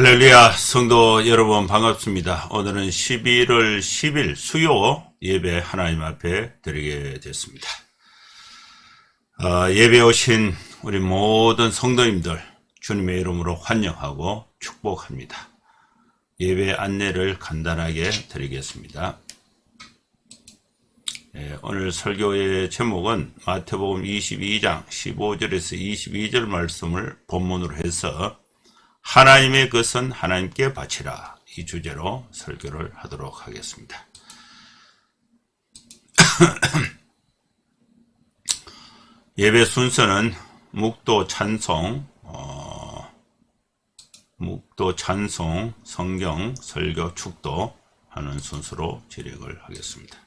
할렐루야, 성도 여러분 반갑습니다. 오늘은 11월 10일 수요 예배 하나님 앞에 드리게 됐습니다. 예배 오신 우리 모든 성도님들 주님의 이름으로 환영하고 축복합니다. 예배 안내를 간단하게 드리겠습니다. 오늘 설교의 제목은 마태복음 22장 15절에서 22절 말씀을 본문으로 해서 하나님의 것은 하나님께 바치라, 이 주제로 설교를 하도록 하겠습니다. 예배 순서는 묵도 찬송, 성경, 설교, 축도 하는 순서로 진행을 하겠습니다.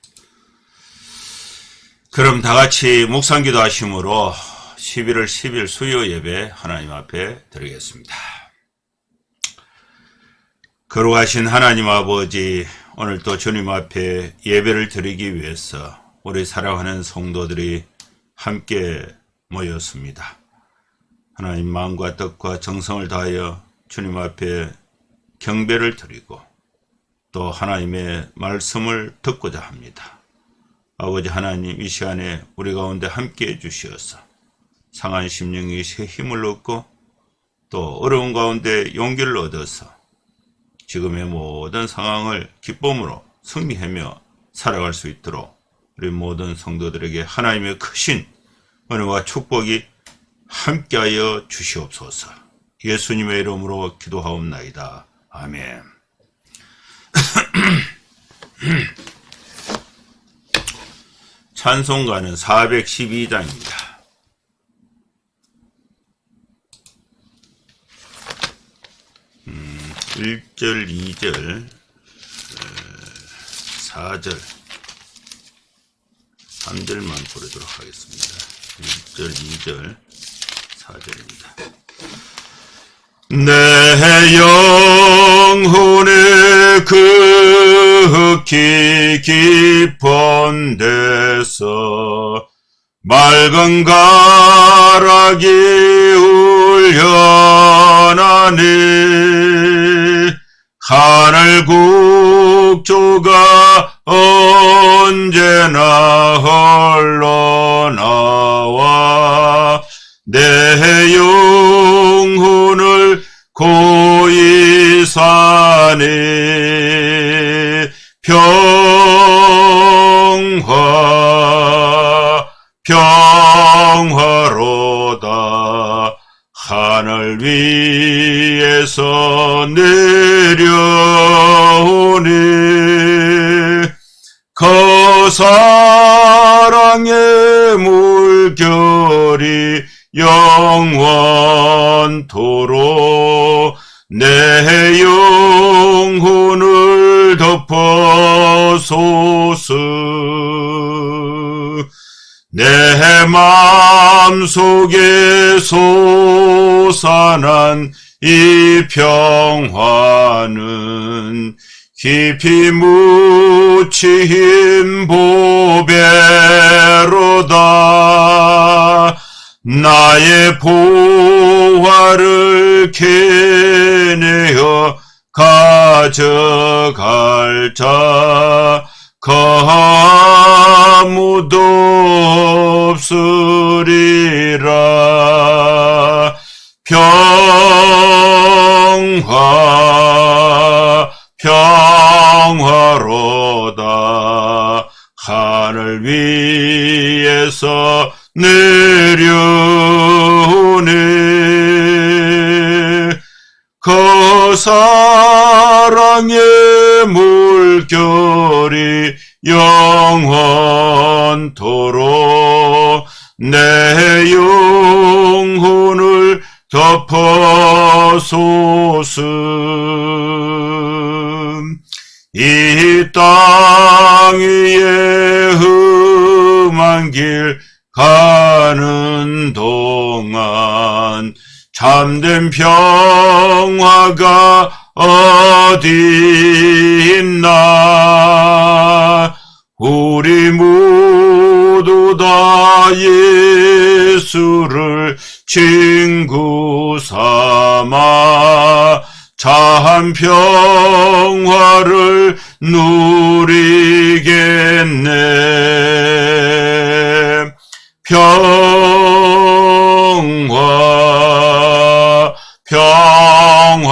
그럼 다 같이 묵상기도 하심으로 11월 10일 수요 예배 하나님 앞에 드리겠습니다. 거룩하신 하나님 아버지, 오늘도 주님 앞에 예배를 드리기 위해서 우리 사랑하는 성도들이 함께 모였습니다. 하나님 마음과 뜻과 정성을 다하여 주님 앞에 경배를 드리고 또 하나님의 말씀을 듣고자 합니다. 아버지 하나님, 이 시간에 우리 가운데 함께 해주시어서 상한 심령이 새 힘을 얻고 또 어려운 가운데 용기를 얻어서 지금의 모든 상황을 기쁨으로 승리하며 살아갈 수 있도록 우리 모든 성도들에게 하나님의 크신 은혜와 축복이 함께하여 주시옵소서. 예수님의 이름으로 기도하옵나이다. 아멘. 찬송가는 412장입니다. 1절, 2절, 4절, 3절만 부르도록 하겠습니다. 1절, 2절, 4절입니다. 내 영혼의 극히 깊은 데서 맑은 가락이 울려나니 하늘 국조가 언제나 흘러나와 내 영혼을 고이 사니 평화로다. 하늘 위에서 내려오니 그 사랑의 물결이 영원토록 내 영혼을 덮어소서. 내 마음속에 솟아난 이 평화는 깊이 묻힌 보배로다. 나의 보화를 캐내어 가져갈 자 아무도 없으리라. 평화로다. 하늘 위에서 내려오네. 그 사랑의 물결이 영원토록 내 영혼을 덮어소서. 이 땅 위에 험한 길 가는 동안 참된 평화가 어디 있나. 우리 모두 다 예수를 친구 삼아 잘 영원한 평화를 누리겠네. 평화로다.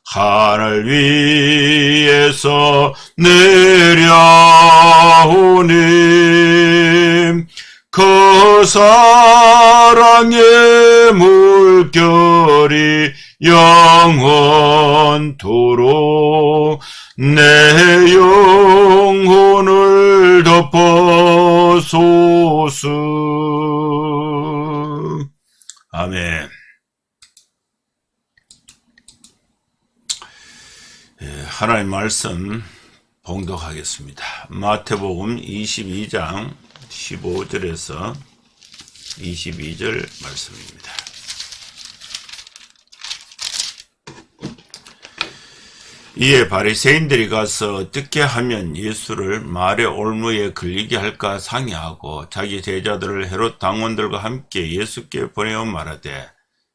하늘 위에서 내려오니 그 사랑의 물결이 영원토록 내 영혼을 덮어소서. 아멘. 하나님 말씀 봉독하겠습니다. 마태복음 22장 15절에서 22절 말씀입니다. 이에 바리새인들이 가서 어떻게 하면 예수를 말의 올무에 걸리게 할까 상의하고 자기 제자들을 헤롯 당원들과 함께 예수께 보내어 말하되,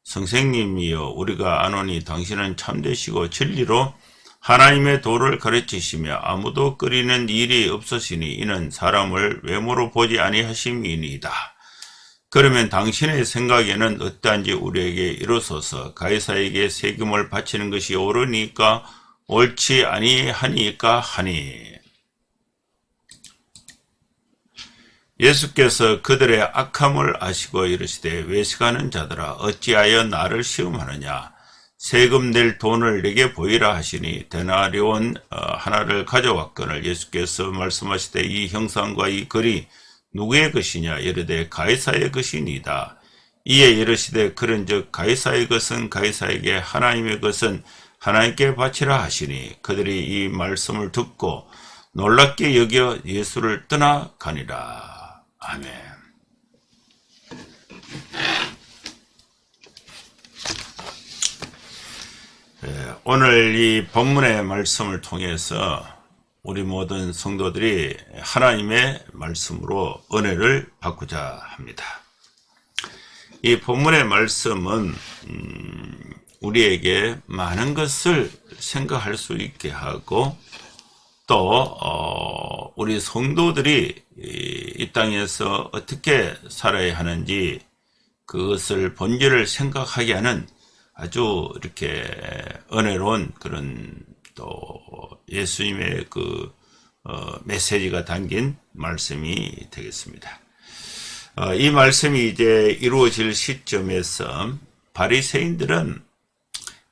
선생님이여, 우리가 아노니 당신은 참되시고 진리로 하나님의 도를 가르치시며 아무도 끓이는 일이 없으시니 이는 사람을 외모로 보지 아니하심이니이다. 그러면 당신의 생각에는 어떠한지 우리에게 이루소서. 가이사에게 세금을 바치는 것이 옳으니까 옳지 아니하니까 하니. 예수께서 그들의 악함을 아시고 이르시되, 외식하는 자들아, 어찌하여 나를 시험하느냐. 세금 낼 돈을 내게 보이라 하시니 데나리온 하나를 가져왔거늘 예수께서 말씀하시되, 이 형상과 이 글이 누구의 것이냐. 이르되 가이사의 것이니이다. 이에 이르시되, 그런즉 가이사의 것은 가이사에게, 하나님의 것은 하나님께 바치라 하시니, 그들이 이 말씀을 듣고 놀랍게 여겨 예수를 떠나가니라. 아멘. 오늘 이 본문의 말씀을 통해서 우리 모든 성도들이 하나님의 말씀으로 은혜를 받고자 합니다. 이 본문의 말씀은 우리에게 많은 것을 생각할 수 있게 하고, 또 우리 성도들이 이 땅에서 어떻게 살아야 하는지 그것을 본질을 생각하게 하는 아주 이렇게 은혜로운 그런 또 예수님의 그 메시지가 담긴 말씀이 되겠습니다. 이 말씀이 이제 이루어질 시점에서 바리새인들은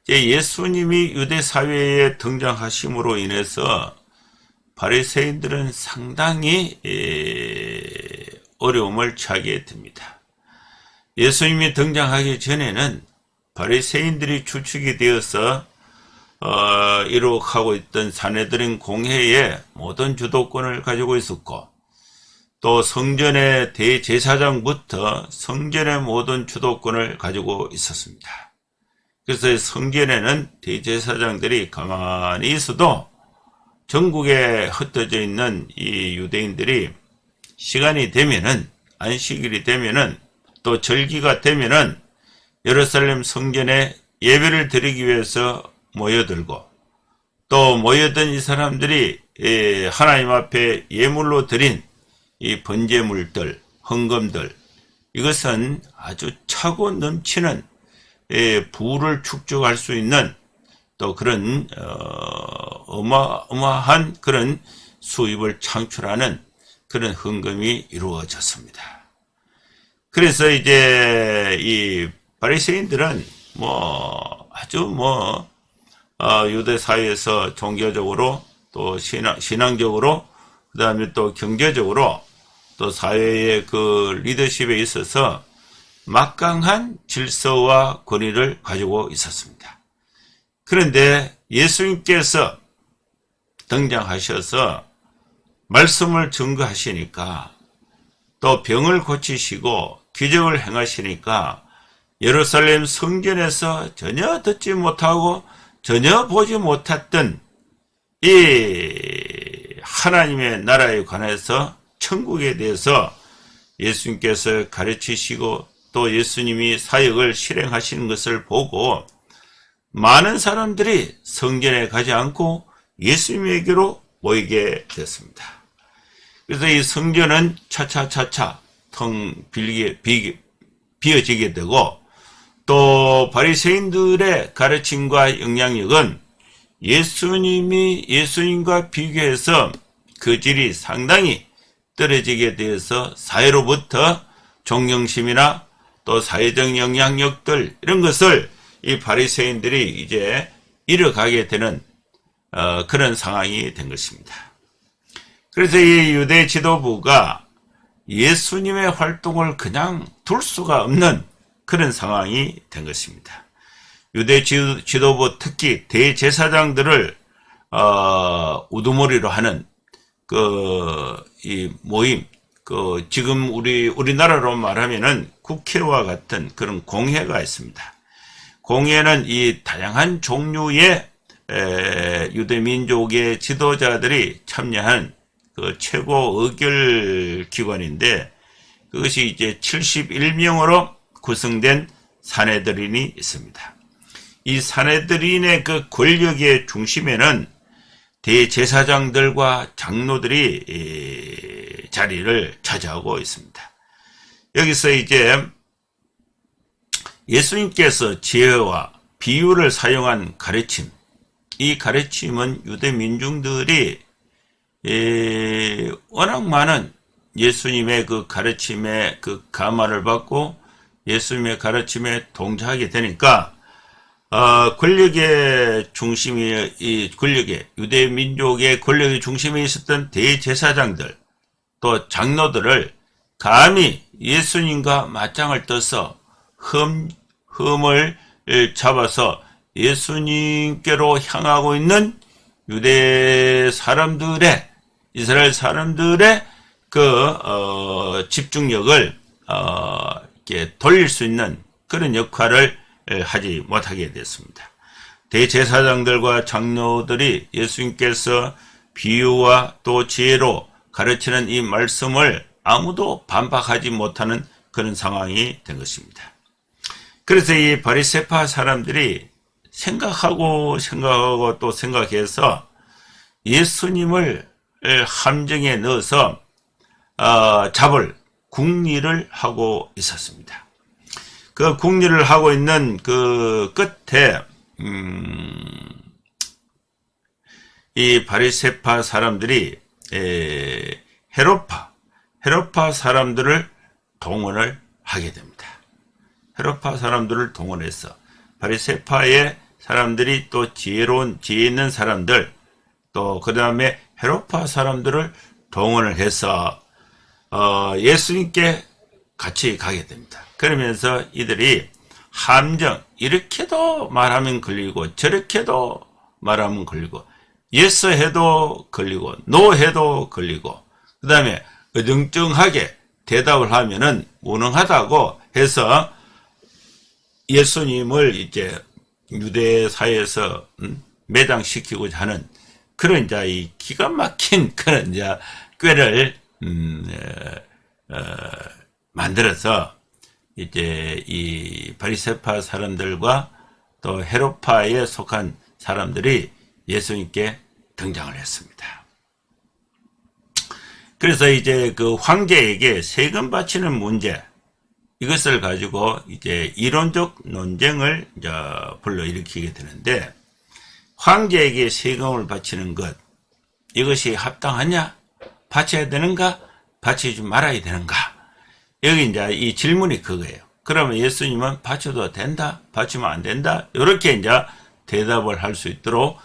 이제 예수님이 유대 사회에 등장하심으로 인해서 바리새인들은 상당히 어려움을 처하게 됩니다. 예수님이 등장하기 전에는 바리새인들이 주축이 되어서 이룩하고 있던 사내들인 공회의 모든 주도권을 가지고 있었고, 또 성전의 대제사장부터 성전의 모든 주도권을 가지고 있었습니다. 그래서 성전에는 대제사장들이 가만히 있어도 전국에 흩어져 있는 이 유대인들이 시간이 되면은, 안식일이 되면은, 또 절기가 되면은 예루살렘 성전에 예배를 드리기 위해서 모여들고, 또 모여든 이 사람들이 하나님 앞에 예물로 드린 이 번제물들, 헌금들, 이것은 아주 차고 넘치는 부를 축적할 수 있는 또 그런 어마어마한 그런 수입을 창출하는 그런 헌금이 이루어졌습니다. 그래서 이제 이 바리새인들은 아주 유대 사회에서 종교적으로 또 신앙적으로 그 다음에 또 경제적으로 또 사회의 그 리더십에 있어서 막강한 질서와 권위를 가지고 있었습니다. 그런데 예수님께서 등장하셔서 말씀을 증거하시니까, 또 병을 고치시고 기적을 행하시니까 예루살렘 성전에서 전혀 듣지 못하고 전혀 보지 못했던 이 하나님의 나라에 관해서, 천국에 대해서 예수님께서 가르치시고 또 예수님이 사역을 실행하시는 것을 보고 많은 사람들이 성전에 가지 않고 예수님에게로 모이게 됐습니다. 그래서 이 성전은 차차차차 텅 비어지게 되고, 또 바리새인들의 가르침과 영향력은 예수님과 비교해서 그 질이 상당히 떨어지게 되어서 사회로부터 존경심이나 또 사회적 영향력들, 이런 것을 이 바리새인들이 이제 잃어가게 되는 그런 상황이 된 것입니다. 그래서 이 유대 지도부가 예수님의 활동을 그냥 둘 수가 없는 그런 상황이 된 것입니다. 유대 지도부, 특히 대제사장들을 우두머리로 하는 이 모임, 지금 우리나라로 말하면은 국회와 같은 그런 공회가 있습니다. 공회는 이 다양한 종류의 유대 민족의 지도자들이 참여한 그 최고 의결 기관인데, 그것이 이제 71명으로 구성된 산헤드린이 있습니다. 이 산헤드린의 그 권력의 중심에는 대제사장들과 장로들이 자리를 차지하고 있습니다. 여기서 이제 예수님께서 지혜와 비유를 사용한 가르침, 이 가르침은 유대 민중들이 워낙 많은 예수님의 그 가르침에 그 감화를 받고 예수님의 가르침에 동조하게 되니까 권력의 중심이, 유대 민족의 권력의 중심에 있었던 대제사장들, 또 장로들을 감히 예수님과 맞짱을 떠서 흠을 잡아서 예수님께로 향하고 있는 유대 사람들의, 이스라엘 사람들의 집중력을 이렇게 돌릴 수 있는 그런 역할을 하지 못하게 됐습니다. 대제사장들과 장로들이 예수님께서 비유와 또 지혜로 가르치는 이 말씀을 아무도 반박하지 못하는 그런 상황이 된 것입니다. 그래서 이 바리새파 사람들이 생각하고 또 생각해서 예수님을 함정에 넣어서 잡을 궁리를 하고 있었습니다. 그 궁리를 하고 있는 그 끝에 이 바리새파 사람들이 헤롯파 사람들을 동원을 하게 됩니다. 헤롯파 사람들을 동원해서 바리새파의 사람들이 또 지혜 있는 사람들, 또 그 다음에 헤롯파 사람들을 동원을 해서 예수님께 같이 가게 됩니다. 그러면서 이들이 함정, 이렇게도 말하면 걸리고 저렇게도 말하면 걸리고, 예스 해도 걸리고 노 해도 걸리고, 그 다음에 어정쩡하게 대답을 하면은 무능하다고 해서 예수님을 이제 유대 사회에서 매장시키고자 하는 그런 이제 이 기가 막힌 그런 이제 꾀를 만들어서 이제 이 바리새파 사람들과 또 헤롯파에 속한 사람들이 예수님께 등장을 했습니다. 그래서 이제 그 황제에게 세금 바치는 문제, 이것을 가지고 이제 이론적 논쟁을 이제 불러일으키게 되는데, 황제에게 세금을 바치는 것, 이것이 합당하냐? 바쳐야 되는가? 바치지 말아야 되는가? 여기 이제 이 질문이 그거예요. 그러면 예수님은 바쳐도 된다? 바치면 안 된다? 이렇게 이제 대답을 할 수 있도록,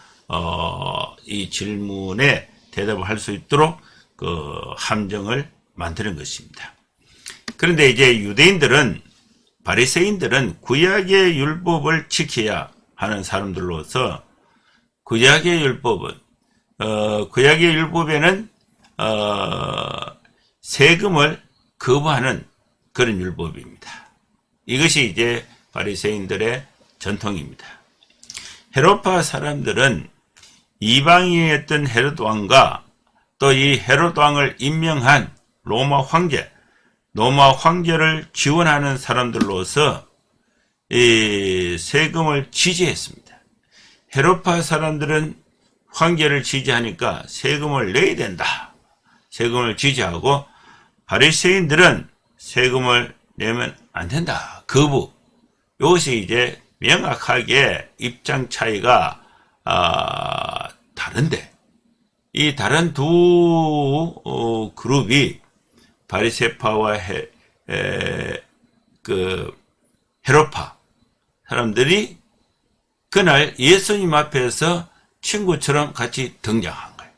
이 질문에 대답을 할 수 있도록 그 함정을 만드는 것입니다. 그런데 이제 유대인들은, 바리새인들은 구약의 율법을 지켜야 하는 사람들로서, 구약의 율법에는 세금을 거부하는 그런 율법입니다. 이것이 이제 바리새인들의 전통입니다. 헤롯파 사람들은 이방인이었던 헤롯 왕과 또 이 헤롯 왕을 임명한 로마 황제를 지원하는 사람들로서 이 세금을 지지했습니다. 헤롯파 사람들은 황제를 지지하니까 세금을 내야 된다. 세금을 지지하고 바리새인들은 세금을 내면 안 된다. 거부. 이것이 이제 명확하게 입장 차이가 다른데 이 다른 두 그룹이 바리새파와 헤롯파 사람들이 그날 예수님 앞에서 친구처럼 같이 등장한 거예요.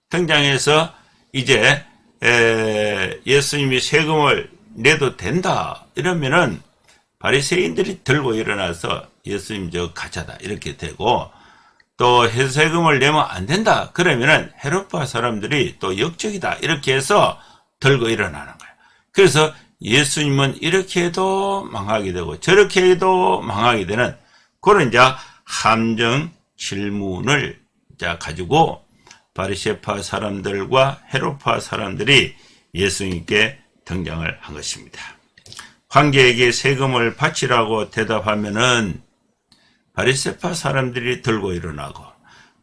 등장해서 이제 예수님이 세금을 내도 된다 이러면은 바리새인들이 들고 일어나서 예수님 저 가짜다 이렇게 되고, 또 세금을 내면 안 된다 그러면은 헤롯파 사람들이 또 역적이다 이렇게 해서 들고 일어나는 거예요. 그래서 예수님은 이렇게 해도 망하게 되고 저렇게 해도 망하게 되는 그런 이제 함정 질문을 가지고 바리새파 사람들과 헤롯파 사람들이 예수님께 등장을 한 것입니다. 황제에게 세금을 바치라고 대답하면은 바리새파 사람들이 들고 일어나고,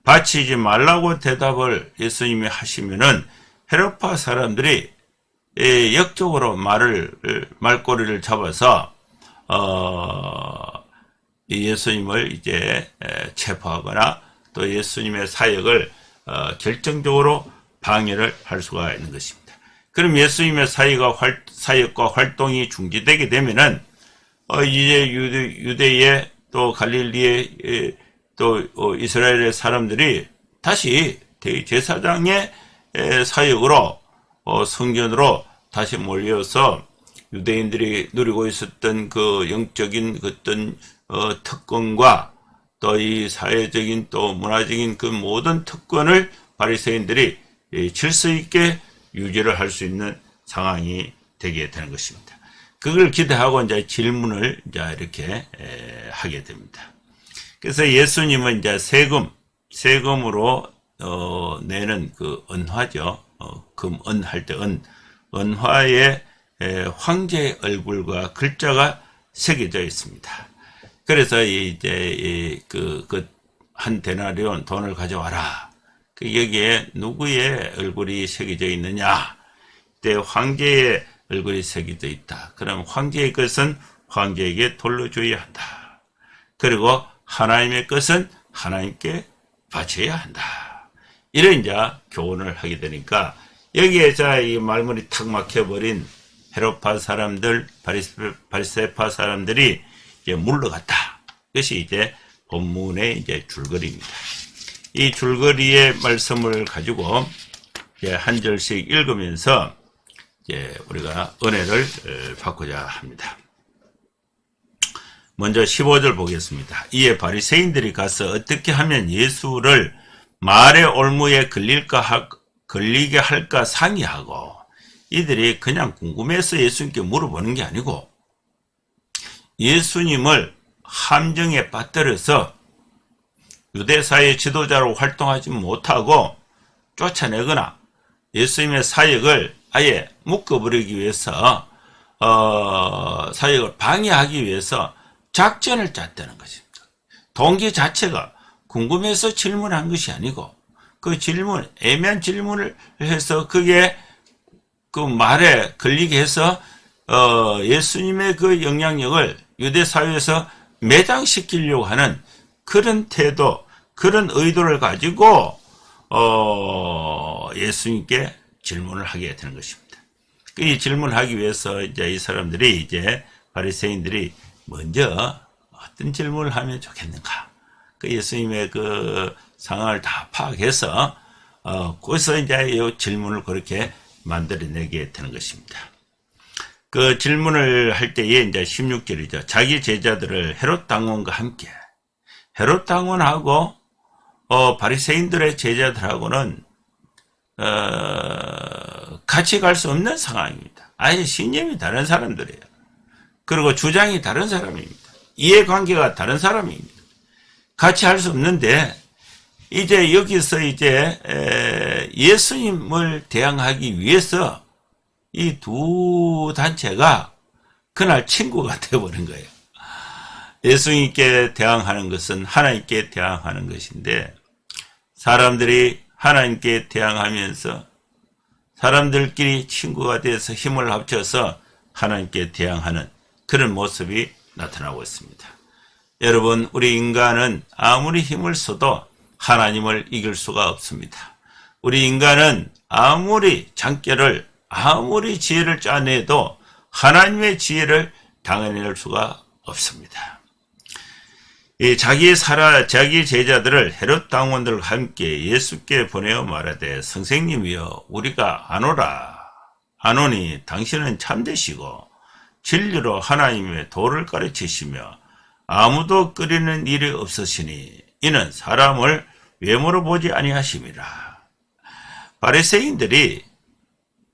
바치지 말라고 대답을 예수님이 하시면은 헤롯파 사람들이 역적으로 말꼬리를 잡아서 예수님을 이제 체포하거나 또 예수님의 사역을 결정적으로 방해를 할 수가 있는 것입니다. 그럼 예수님의 사역과 활동이 중지되게 되면은 이제 유대의 또 갈릴리의 또 이스라엘의 사람들이 다시 대제사장의 사역으로 성전으로 다시 몰려서 유대인들이 누리고 있었던 그 영적인 어떤 특권과 또 이 사회적인 또 문화적인 그 모든 특권을 바리새인들이 질서 있게 유지를 할 수 있는 상황이 되게 되는 것입니다. 그걸 기대하고 이제 질문을 이제 이렇게 하게 됩니다. 그래서 예수님은 이제 세금으로 내는 그 은화죠. 은 할 때 은화에 황제의 얼굴과 글자가 새겨져 있습니다. 그래서 이제 한 데나리온 돈을 가져와라. 여기에 누구의 얼굴이 새겨져 있느냐? 그때 황제의 얼굴이 새겨져 있다. 그럼 황제의 것은 황제에게 돌려줘야 한다. 그리고 하나님의 것은 하나님께 바쳐야 한다. 이런 이제 교훈을 하게 되니까 여기에 이 말문이 탁 막혀버린 헤롯파 사람들, 바리새파 사람들이 이제 물러갔다. 이것이 이제 본문의 이제 줄거리입니다. 이 줄거리의 말씀을 가지고 이제 한 절씩 읽으면서 이제 우리가 은혜를 받고자 합니다. 먼저 15절 보겠습니다. 이에 바리새인들이 가서 어떻게 하면 예수를 말의 올무에 걸리게 할까 상의하고, 이들이 그냥 궁금해서 예수님께 물어보는 게 아니고 예수님을 함정에 빠뜨려서 유대사의 지도자로 활동하지 못하고 쫓아내거나 예수님의 사역을 아예 묶어버리기 위해서 사역을 방해하기 위해서 작전을 짰다는 것입니다. 동기 자체가 궁금해서 질문한 것이 아니고 그 애매한 질문을 해서 그게 그 말에 걸리게 해서 예수님의 그 영향력을 유대 사회에서 매장시키려고 하는 그런 태도, 그런 의도를 가지고 예수님께 질문을 하게 되는 것입니다. 이 질문을 하기 위해서 이제 이 사람들이 이제 바리새인들이 먼저 어떤 질문을 하면 좋겠는가? 그 예수님의 그 상황을 다 파악해서 거기서 이제 이 질문을 그렇게 만들어내게 되는 것입니다. 그 질문을 할 때에 이제 16절이죠. 자기 제자들을 헤롯 당원과 함께, 헤롯 당원하고 바리새인들의 제자들하고는 같이 갈 수 없는 상황입니다. 아예 신념이 다른 사람들이에요. 그리고 주장이 다른 사람입니다. 이해관계가 다른 사람입니다. 같이 할 수 없는데 이제 여기서 이제 예수님을 대항하기 위해서 이 두 단체가 그날 친구가 되어버린 거예요. 예수님께 대항하는 것은 하나님께 대항하는 것인데, 사람들이 하나님께 대항하면서 사람들끼리 친구가 돼서 힘을 합쳐서 하나님께 대항하는 그런 모습이 나타나고 있습니다. 여러분, 우리 인간은 아무리 힘을 써도 하나님을 이길 수가 없습니다. 우리 인간은 아무리 장결을, 아무리 지혜를 짜내도 하나님의 지혜를 당해낼 수가 없습니다. 자기 제자들을 헤롯 당원들과 함께 예수께 보내어 말하되, 선생님이여, 우리가 안 오니 당신은 참되시고 진리로 하나님의 도를 가르치시며 아무도 끓이는 일이 없으시니 이는 사람을 외모로 보지 아니하심이라. 바리새인들이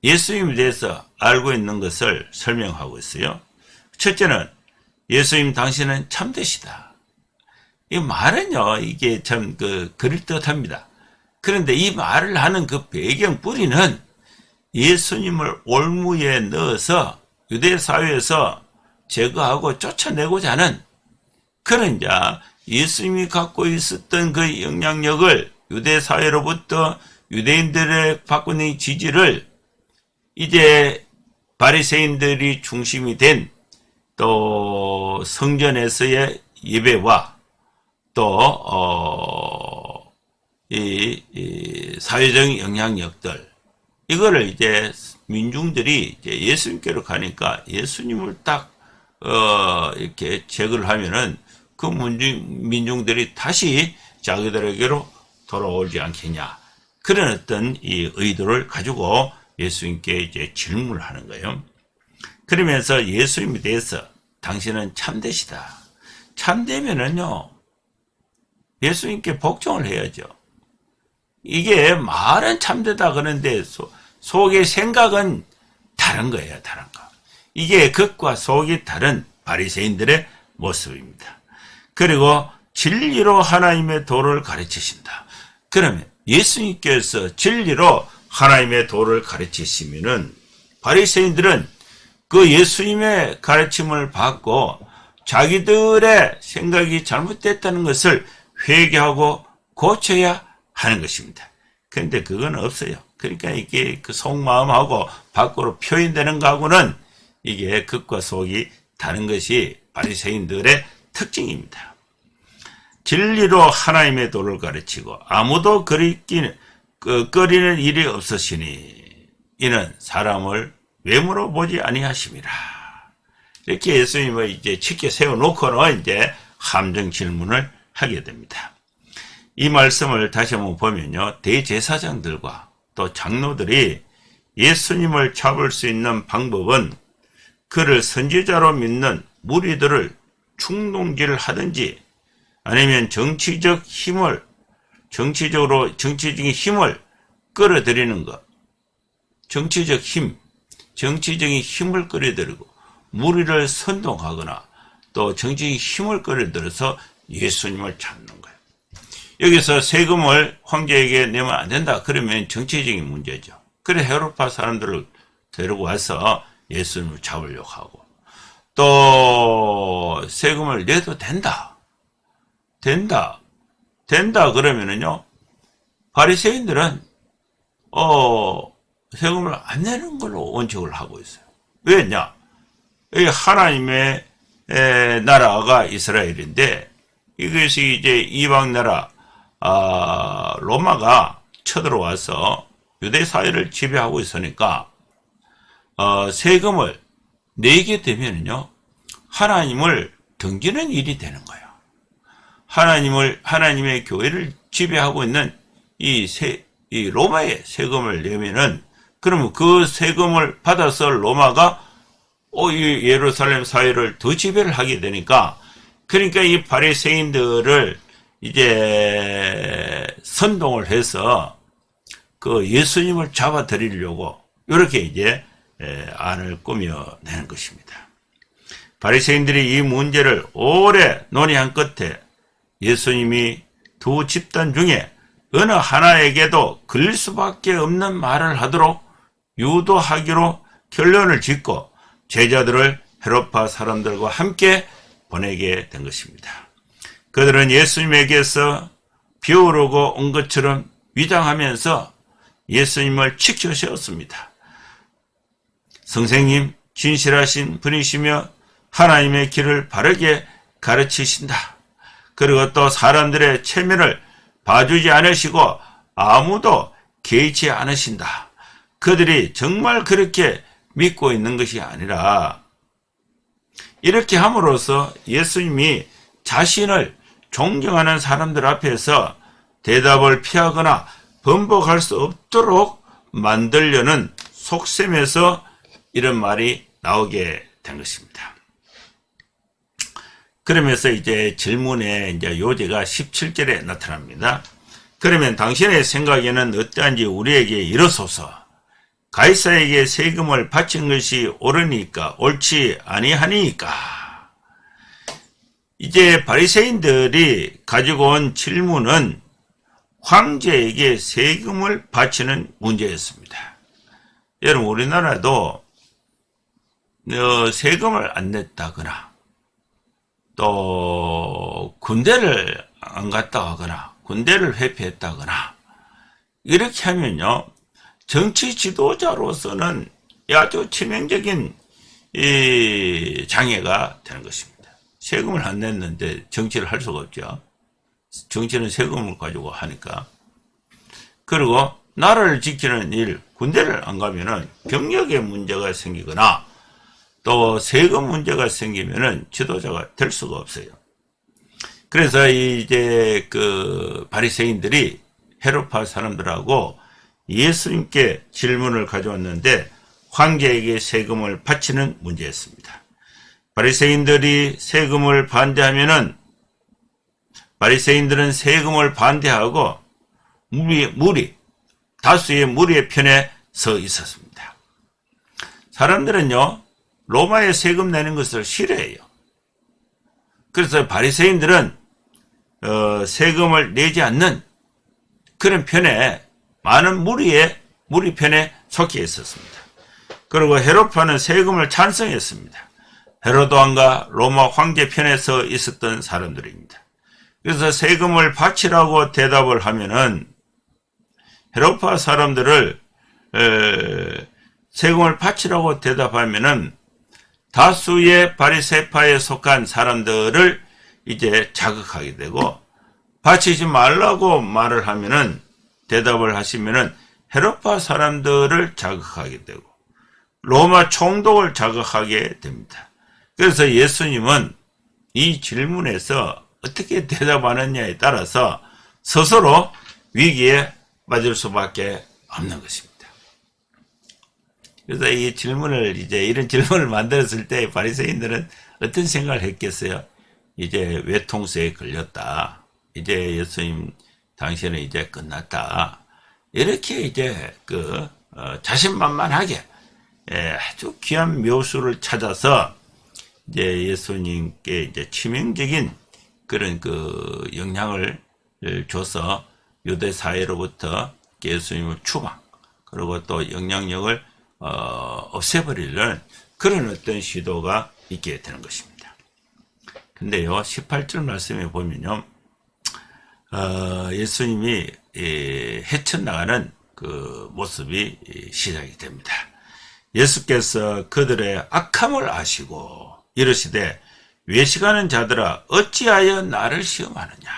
예수님에 대해서 알고 있는 것을 설명하고 있어요. 첫째는, 예수님 당신은 참되시다. 이 말은요, 이게 참 그럴듯합니다. 그런데 이 말을 하는 그 배경 뿌리는 예수님을 올무에 넣어서 유대 사회에서 제거하고 쫓아내고자 하는 그런 예수님이 갖고 있었던 그 영향력을 유대 사회로부터 유대인들의 받고 있는 지지를 이제 바리새인들이 중심이 된 또 성전에서의 예배와 또 이 사회적 영향력들, 이거를 이제 민중들이 이제 예수님께로 가니까 예수님을 딱 이렇게 제거를 하면은 그 민중들이 다시 자기들에게로 돌아오지 않겠냐, 그런 어떤 이 의도를 가지고 예수님께 이제 질문을 하는 거예요. 그러면서 예수님에 대해서 당신은 참되시다. 참되면은요, 예수님께 복종을 해야죠. 이게 말은 참되다 그러는데 속의 생각은 다른 거예요, 다른 거. 이게 겉과 속이 다른 바리새인들의 모습입니다. 그리고 진리로 하나님의 도를 가르치신다. 그러면 예수님께서 진리로 하나님의 도를 가르치시면은 바리새인들은 그 예수님의 가르침을 받고 자기들의 생각이 잘못됐다는 것을 회개하고 고쳐야 하는 것입니다. 그런데 그건 없어요. 그러니까 이게 그 속마음하고 밖으로 표현되는 거하고는 이게 겉과 속이 다른 것이 바리새인들의 특징입니다. 진리로 하나님의 도를 가르치고 아무도 끓이는 일이 없으시니 이는 사람을 외모로 보지 아니하심이라. 이렇게 예수님을 이제 칙게 세워놓고는 이제 함정 질문을 하게 됩니다. 이 말씀을 다시 한번 보면요, 대제사장들과 또 장로들이 예수님을 잡을 수 있는 방법은 그를 선지자로 믿는 무리들을 충동질하든지 아니면 정치적인 힘을 끌어들이는 것, 정치적인 힘을 끌어들이고 무리를 선동하거나 또 정치적인 힘을 끌어들여서 예수님을 잡는 거예요. 여기서 세금을 황제에게 내면 안 된다. 그러면 정치적인 문제죠. 그래 헤롯파 사람들을 데리고 와서 예수님을 잡으려고 하고, 또 세금을 내도 된다 그러면은요, 바리새인들은 세금을 안 내는 걸로 원칙을 하고 있어요. 왜냐? 하나님의 나라가 이스라엘인데 이것이 이제 이방 나라 로마가 쳐들어와서 유대 사회를 지배하고 있으니까 세금을 내게 되면요, 하나님을 등지는 일이 되는 거예요. 하나님의 교회를 지배하고 있는 이 로마의 세금을 내면은, 그러면 그 세금을 받아서 로마가 이 예루살렘 사회를 더 지배를 하게 되니까, 그러니까 이 바리새인들을 이제 선동을 해서 그 예수님을 잡아들이려고 이렇게 이제 안을 꾸며내는 것입니다. 바리새인들이 이 문제를 오래 논의한 끝에 예수님이 두 집단 중에 어느 하나에게도 걸릴 수밖에 없는 말을 하도록 유도하기로 결론을 짓고 제자들을 헤롯파 사람들과 함께 보내게 된 것입니다. 그들은 예수님에게서 비오르고 온 것처럼 위장하면서 예수님을 치켜 세웠습니다. 선생님, 진실하신 분이시며 하나님의 길을 바르게 가르치신다. 그리고 또 사람들의 체면을 봐주지 않으시고 아무도 개의치 않으신다. 그들이 정말 그렇게 믿고 있는 것이 아니라 이렇게 함으로써 예수님이 자신을 존경하는 사람들 앞에서 대답을 피하거나 번복할 수 없도록 만들려는 속셈에서 이런 말이 나오게 된 것입니다. 그러면서 이제 질문의 이제 요지가 17절에 나타납니다. 그러면 당신의 생각에는 어떠한지 우리에게 이르소서. 가이사에게 세금을 바친 것이 옳으니까 옳지 아니하니까. 이제 바리새인들이 가지고 온 질문은 황제에게 세금을 바치는 문제였습니다. 여러분, 우리나라도 세금을 안 냈다거나 또 군대를 안 갔다 하거나 군대를 회피했다거나 이렇게 하면요, 정치 지도자로서는 아주 치명적인 장애가 되는 것입니다. 세금을 안 냈는데 정치를 할 수가 없죠. 정치는 세금을 가지고 하니까. 그리고 나라를 지키는 일, 군대를 안 가면은 병력에 문제가 생기거나 또 세금 문제가 생기면은 지도자가 될 수가 없어요. 그래서 이제 그 바리새인들이 헤롯파 사람들하고 예수님께 질문을 가져왔는데 황제에게 세금을 바치는 문제였습니다. 바리새인들이 세금을 반대하면은 바리새인들은 세금을 반대하고 다수의 무리의 편에 서 있었습니다. 사람들은요, 로마에 세금 내는 것을 싫어해요. 그래서 바리새인들은 세금을 내지 않는 그런 편에 많은 무리 편에 속해 있었습니다. 그리고 헤롯파는 세금을 찬성했습니다. 헤롯 왕과 로마 황제 편에 서 있었던 사람들입니다. 그래서 세금을 바치라고 대답을 하면은 헤롯파 사람들을 세금을 바치라고 대답하면은 다수의 바리새파에 속한 사람들을 이제 자극하게 되고, 바치지 말라고 말을 하면은 대답을 하시면은 헤롯파 사람들을 자극하게 되고 로마 총독을 자극하게 됩니다. 그래서 예수님은 이 질문에서 어떻게 대답하느냐에 따라서 스스로 위기에 맞을 수밖에 없는 것입니다. 그래서 이 질문을 이런 질문을 만들었을 때 바리새인들은 어떤 생각을 했겠어요? 이제 외통수에 걸렸다. 이제 예수님 당신은 이제 끝났다. 이렇게 이제 자신만만하게 아주 귀한 묘수를 찾아서 이제 예수님께 이제 치명적인 그런 영향을 줘서 유대 사회로부터 예수님을 추방, 그리고 또 영향력을 없애버리려는 그런 어떤 시도가 있게 되는 것입니다. 근데요, 18절 말씀에 보면요, 예수님이 헤쳐나가는 그 모습이 시작이 됩니다. 예수께서 그들의 악함을 아시고 이르시되 외식하는 자들아 어찌하여 나를 시험하느냐.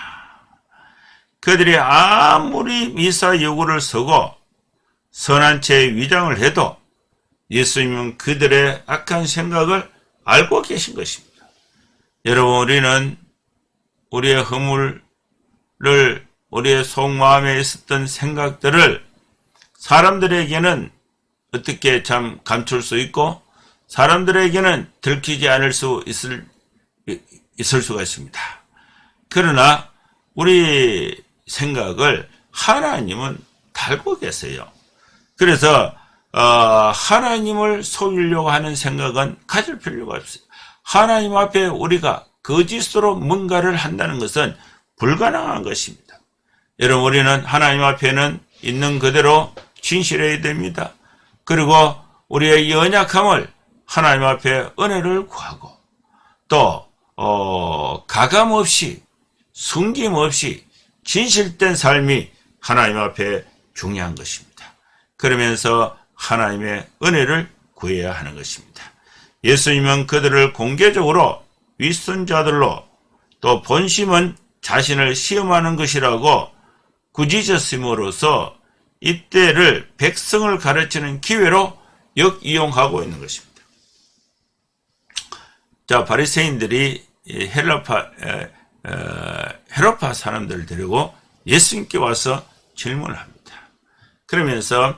그들이 아무리 미사 여구를 서고 선한 채 위장을 해도 예수님은 그들의 악한 생각을 알고 계신 것입니다. 여러분, 우리는 우리의 허물을, 우리의 속마음에 있었던 생각들을 사람들에게는 어떻게 참 감출 수 있고 사람들에게는 들키지 않을 수 있을 수가 있습니다. 그러나 우리 생각을 하나님은 달고 계세요. 그래서 하나님을 속이려고 하는 생각은 가질 필요가 없어요. 하나님 앞에 우리가 거짓으로 뭔가를 한다는 것은 불가능한 것입니다. 여러분, 우리는 하나님 앞에는 있는 그대로 진실해야 됩니다. 그리고 우리의 연약함을 하나님 앞에 은혜를 구하고 또 가감 없이 숨김 없이 진실된 삶이 하나님 앞에 중요한 것입니다. 그러면서 하나님의 은혜를 구해야 하는 것입니다. 예수님은 그들을 공개적으로 윗선자들로 또 본심은 자신을 시험하는 것이라고 꾸짖으심으로써 이때를 백성을 가르치는 기회로 역이용하고 있는 것입니다. 자, 바리새인들이 헤롯파 사람들을 데리고 예수님께 와서 질문을 합니다. 그러면서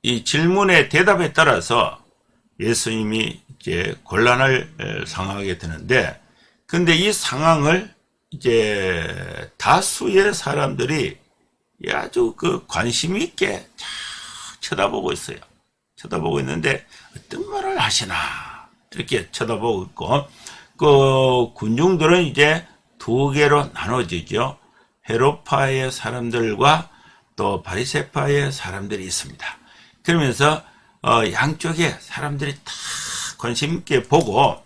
이 질문의 대답에 따라서 예수님이 이제 곤란을 상황하게 되는데, 근데 이 상황을 이제 다수의 사람들이 아주 관심 있게 쳐다보고 있어요. 쳐다보고 있는데 어떤 말을 하시나 이렇게 쳐다보고 있고, 그 군중들은 이제 두 개로 나눠지죠. 헤롯파의 사람들과 또 바리새파의 사람들이 있습니다. 그러면서 양쪽에 사람들이 다 관심 있게 보고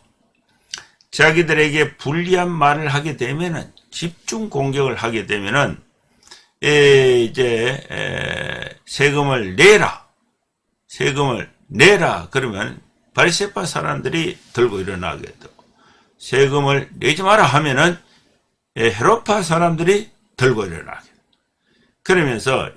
자기들에게 불리한 말을 하게 되면은, 집중 공격을 하게 되면은 세금을 내라 그러면 바리새파 사람들이 들고 일어나게 되고, 세금을 내지 마라 하면은 헤롯파 사람들이 들고 일어나게 되고, 그러면서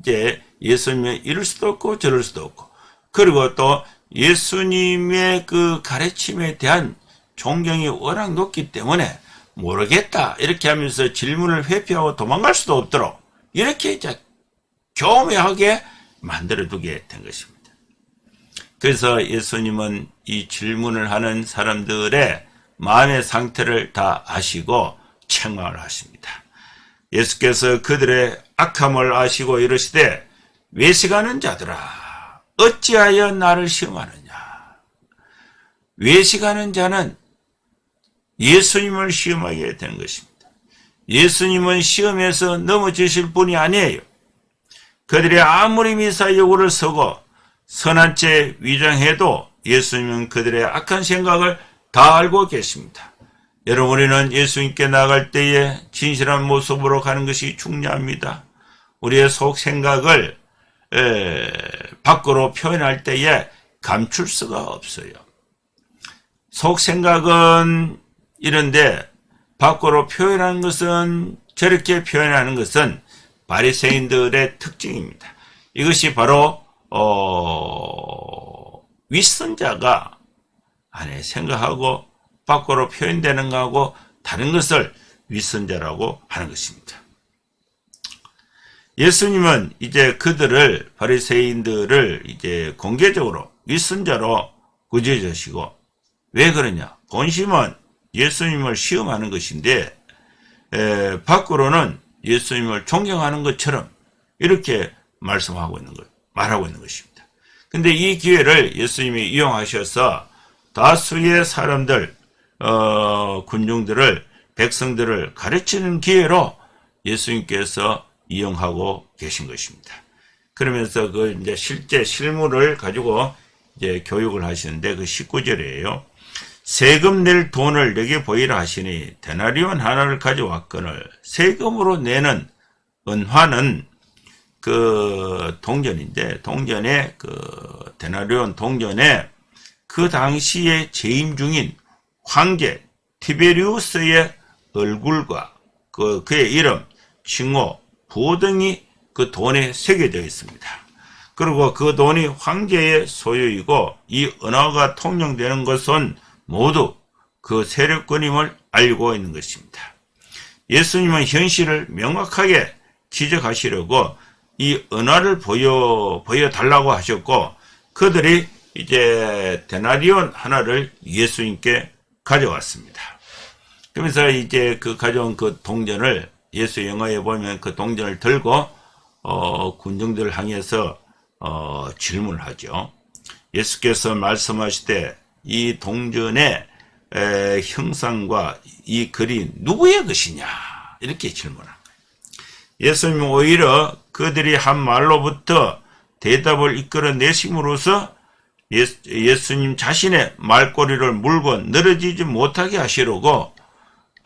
이제 예수님이 이럴 수도 없고 저럴 수도 없고, 그리고 또 예수님의 그 가르침에 대한 존경이 워낙 높기 때문에 모르겠다 이렇게 하면서 질문을 회피하고 도망갈 수도 없도록 이렇게 이제 교묘하게 만들어두게 된 것입니다. 그래서 예수님은 이 질문을 하는 사람들의 마음의 상태를 다 아시고 책망을 하십니다. 예수께서 그들의 악함을 아시고 이르시되, 외식하는 자들아 어찌하여 나를 시험하느냐. 외식하는 자는 예수님을 시험하게 되는 것입니다. 예수님은 시험에서 넘어지실 분이 아니에요. 그들이 아무리 미사 여구를 서고 선한 채 위장해도 예수님은 그들의 악한 생각을 다 알고 계십니다. 여러분, 우리는 예수님께 나갈 때에 진실한 모습으로 가는 것이 중요합니다. 우리의 속 생각을 밖으로 표현할 때에 감출 수가 없어요. 속 생각은 이런데 밖으로 표현하는 것은, 저렇게 표현하는 것은 바리새인들의 특징입니다. 이것이 바로 윗선자가 안에 생각하고 밖으로 표현되는 것하고 다른 것을 윗선자라고 하는 것입니다. 예수님은 이제 그들을, 바리새인들을 이제 공개적으로 윗선자로 꾸짖으시고, 왜 그러냐? 본심은 예수님을 시험하는 것인데 밖으로는 예수님을 존경하는 것처럼 이렇게 말하고 있는 것입니다. 근데 이 기회를 예수님이 이용하셔서 다수의 사람들, 군중들을, 백성들을 가르치는 기회로 예수님께서 이용하고 계신 것입니다. 그러면서 그 이제 실제 실물을 가지고 이제 교육을 하시는데, 그 19절이에요. 세금 낼 돈을 내게 보이라 하시니 데나리온 하나를 가져왔거늘. 세금으로 내는 은화는 그 동전인데, 동전에 그 데나리온 동전에 그 당시에 재임 중인 황제 티베리우스의 얼굴과 그의 이름, 칭호, 부호 등이 그 돈에 새겨져 있습니다. 그리고 그 돈이 황제의 소유이고, 이 은화가 통용되는 것은 모두 그 세력권임을 알고 있는 것입니다. 예수님은 현실을 명확하게 지적하시려고 이 은화를 보여달라고 하셨고, 그들이 이제 데나리온 하나를 예수님께 가져왔습니다. 그러면서 이제 그 가져온 그 동전을, 예수 영화에 보면 그 동전을 들고 군중들을 향해서 질문을 하죠. 예수께서 말씀하시되, 이 동전의 형상과 이 글이 누구의 것이냐 이렇게 질문한 거예요. 예수님은 오히려 그들이 한 말로부터 대답을 이끌어내심으로써 예수님 자신의 말꼬리를 물고 늘어지지 못하게 하시려고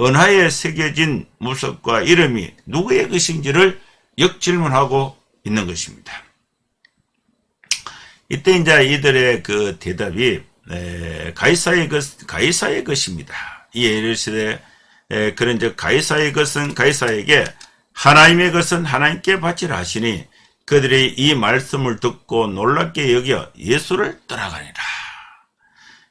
은하에 새겨진 무석과 이름이 누구의 것인지를 역질문하고 있는 것입니다. 이때 이제 이들의 그 대답이 가이사의 것입니다. 이르시되 그런즉 가이사의 것은 가이사에게, 하나님의 것은 하나님께 바치라 하시니 그들이 이 말씀을 듣고 놀랍게 여겨 예수를 떠나가니라.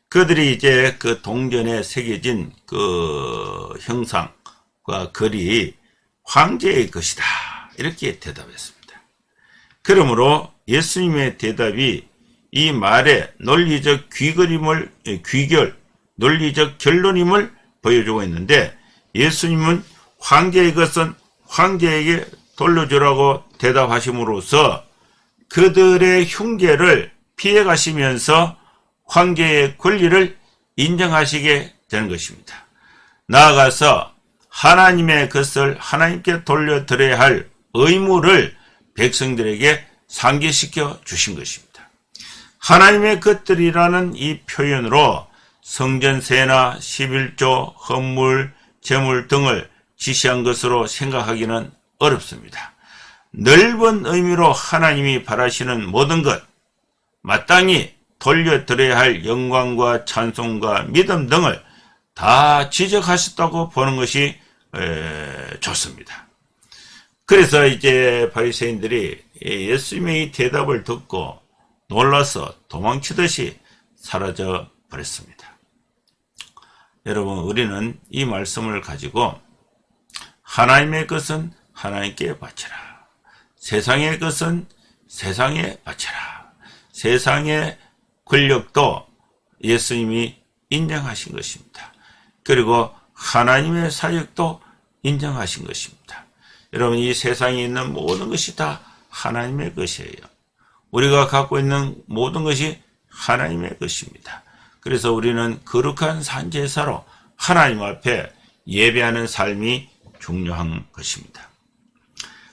그들이 이제 그 동전에 새겨진 그 형상과 글이 황제의 것이다, 이렇게 대답했습니다. 그러므로 예수님의 대답이 이 말의 논리적 논리적 결론임을 보여주고 있는데, 예수님은 황제의 것은 황제에게 돌려주라고 대답하심으로써 그들의 흉계를 피해가시면서 황제의 권리를 인정하시게 되는 것입니다. 나아가서 하나님의 것을 하나님께 돌려드려야 할 의무를 백성들에게 상기시켜 주신 것입니다. 하나님의 것들이라는 이 표현으로 성전세나 11조, 헌물, 제물 등을 지시한 것으로 생각하기는 어렵습니다. 넓은 의미로 하나님이 바라시는 모든 것, 마땅히 돌려드려야 할 영광과 찬송과 믿음 등을 다 지적하셨다고 보는 것이 좋습니다. 그래서 이제 바리새인들이 예수님의 이 대답을 듣고 놀라서 도망치듯이 사라져 버렸습니다. 여러분, 우리는 이 말씀을 가지고 하나님의 것은 하나님께 바치라, 세상의 것은 세상에 바치라, 세상의 권력도 예수님이 인정하신 것입니다. 그리고 하나님의 사역도 인정하신 것입니다. 여러분, 이 세상에 있는 모든 것이 다 하나님의 것이에요. 우리가 갖고 있는 모든 것이 하나님의 것입니다. 그래서 우리는 거룩한 산제사로 하나님 앞에 예배하는 삶이 중요한 것입니다.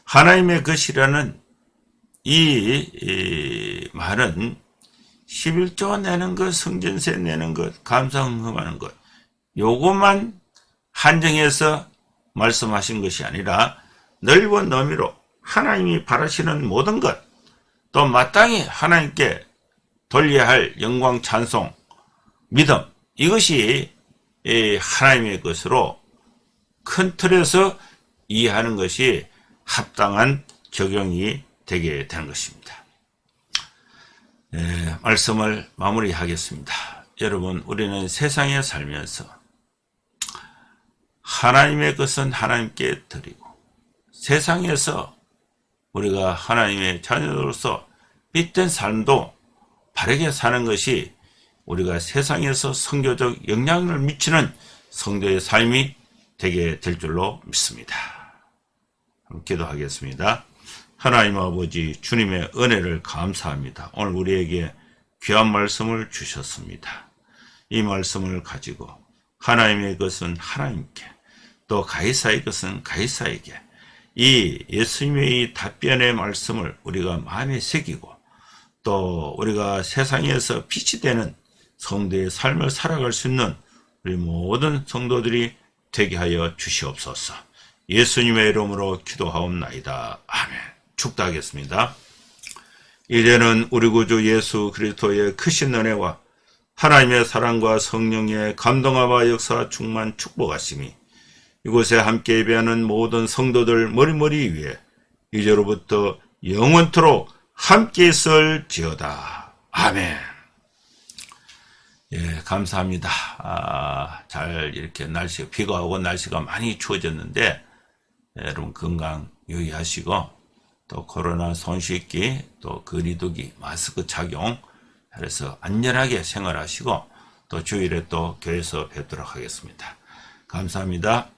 하나님의 것이라는 이 말은 11조 내는 것, 성전세 내는 것, 감사헌금하는 것, 요것만 한정해서 말씀하신 것이 아니라 넓은 의미로 하나님이 바라시는 모든 것, 또 마땅히 하나님께 돌려야 할 영광, 찬송, 믿음, 이것이 하나님의 것으로 큰 틀에서 이해하는 것이 합당한 적용이 되게 되는 것입니다. 말씀을 마무리하겠습니다. 여러분, 우리는 세상에 살면서 하나님의 것은 하나님께 드리고, 세상에서 우리가 하나님의 자녀로서 빛된 삶도 바르게 사는 것이 우리가 세상에서 선교적 영향을 미치는 성도의 삶이 되게 될 줄로 믿습니다. 기도하겠습니다. 하나님 아버지, 주님의 은혜를 감사합니다. 오늘 우리에게 귀한 말씀을 주셨습니다. 이 말씀을 가지고 하나님의 것은 하나님께, 또 가이사의 것은 가이사에게, 이 예수님의 이 답변의 말씀을 우리가 마음에 새기고, 또 우리가 세상에서 빛이 되는 성도의 삶을 살아갈 수 있는 우리 모든 성도들이 되게 하여 주시옵소서. 예수님의 이름으로 기도하옵나이다. 아멘. 축도하겠습니다. 이제는 우리 구주 예수 그리스도의 크신 은혜와 하나님의 사랑과 성령의 감동하와 역사 충만 축복하심이 이곳에 함께 예배하는 모든 성도들 머리머리 위에 이제로부터 영원토록 함께 있을지어다. 아멘. 예, 감사합니다. 잘 이렇게 비가 오고 날씨가 많이 추워졌는데, 여러분 건강 유의하시고, 또 코로나 손 씻기, 또 거리두기, 마스크 착용, 그래서 안전하게 생활하시고, 또 주일에 또 교회에서 뵙도록 하겠습니다. 감사합니다.